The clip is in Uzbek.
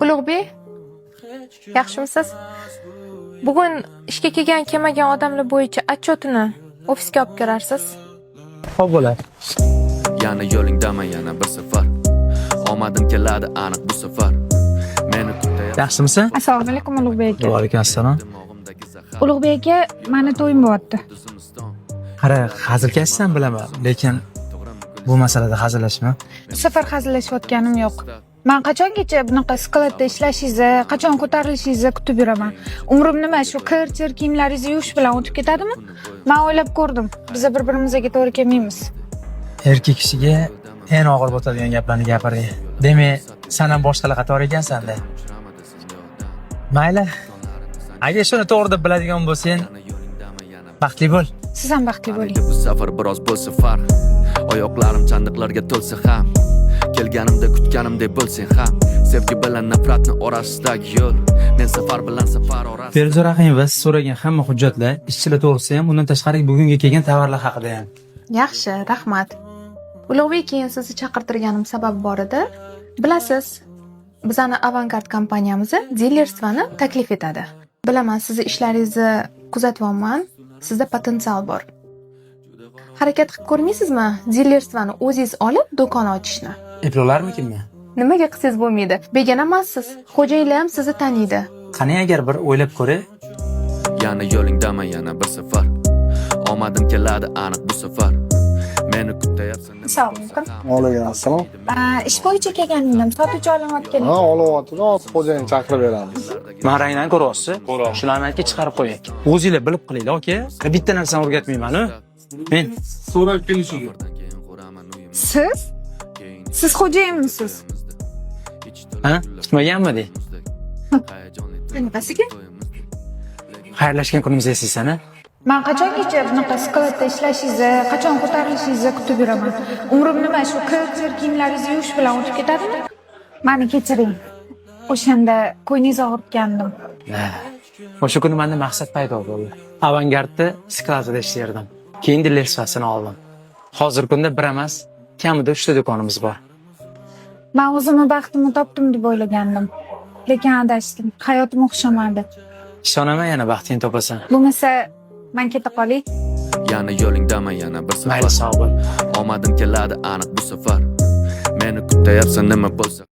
Ulug'bek, yaxshimisiz? Bugun ishga kelgan kelmagan odamlar bo'yicha отчетini ofisga olib kirarsiz. Xo'p bo'ladi. Yana yo'lingdaman yana bir safar. Omadim keladi aniq bu safar. Meni kutayapsan. Yaxshimisan? Assalomu alaykum Ulug'bek aka. Va alaykum assalom. Ulug'bek aka, meni to'yim bo'lyapti. Qara, hazilkashsan bilaman, lekin bu masalada hazillashma. Bu safar hazillashayotganim yo'q. Men qachongacha bunaqa skladda ishlashingizni, qachon ko'tarilishingizni kutib yuraman. Umrim nima, shu kir-chir kiyimlaringizni yuvish bilan o'tib ketadimi? Men o'ylab ko'rdim. Biz bir-birimizga to'g'ri kelmaymiz. Erkak kishiga eng og'ir botadigan gaplarni gapiring. Demak, sen ham boshqalar qatori ekansan-da. Mayli. Agar shuni to'g'ri deb biladigan bo'lsang, baxtli bo'l. Siz ham baxtli bo'ling. Bu safar biroz bo'lsa farq. Oyoqlarim chandiqlarga to'lsa ham, kelganimda kutganimdek bo'lsang ham, sevgi bilan nafratni orasidagi yo'l. Men safar bilan safar orasida. Feruza Rahimova siz so'ragan hamma hujjatlar, ishchilar to'g'risida ham, undan tashqari bugunga kelgan tovarlar haqida ham. Yaxshi, rahmat. Ulug'bek, keyin sizni chaqirtirganim sabab bor edi. Bilasiz, bizani Avangard kompaniyamiz dilerstvani taklif etadi. Bilaman, sizni ishlaringizni kuzatyapman. Sizda potensial bor. Harakat qilib ko'rmaysizmi? Dilerstvani o'zingiz olib do'kon ochishni. Eplollarmikinmi? Nimaga qilsangiz bo'lmaydi? Begona emassiz. Xo'jayinlar ham sizni taniydi. Qani agar bir o'ylab ko'ray. Yana yo'lingdaman yana bir safar. Omadim keladi aniq bu safar. Meni kutayapsan. Assalomu alaykum. Alaykum assalom. Ish bo'yicha kelgandim. Sotuvchi olib keling. Ha, olyapti. Hozir xo'jayini chaqirib beramiz. Men rangdan ko'ryapsiz. Shularni aytib chiqarib qo'ying. O'zingizlar bilib qilinglar, aka. Bitta narsani o'rgatmayman-ku. Men So'rab kelishing. Siz xo'jayinmisiz? ha, kutmaganmi dey. Nimasiga? Xayrlashgan kunimiz esingizmi? Men qachongacha bunaqa skladda ishlashingizni, qachon ko'tarilishingizni kutib yuraman. Umrim nima, shu kir-chir kiyimlaringizni yuvish bilan o'tib ketadimi? Meni kechiring. O'shanda qo'yningizni og'ritgandim. O'sha kuni menda maqsad paydo bo'ldi. Avangardda skladda ishlardim. Keyin dilerstvasini oldim. Hozir kunda bir emas, kamida 3 ta do'konimiz bor. Men o'zimni baxtimni topdim deb o'ylagandim. Lekin adashdim. Hayotim o'xshamadi. Ishonaman yana baxtingni topasan. Bo'lmasa, men keta qolay. Yana yo'lingdaman yana bir safar. Mayli, sog' bo'l. Omadim keladi aniq bu safar. Meni kutayapsan nima bo'lsa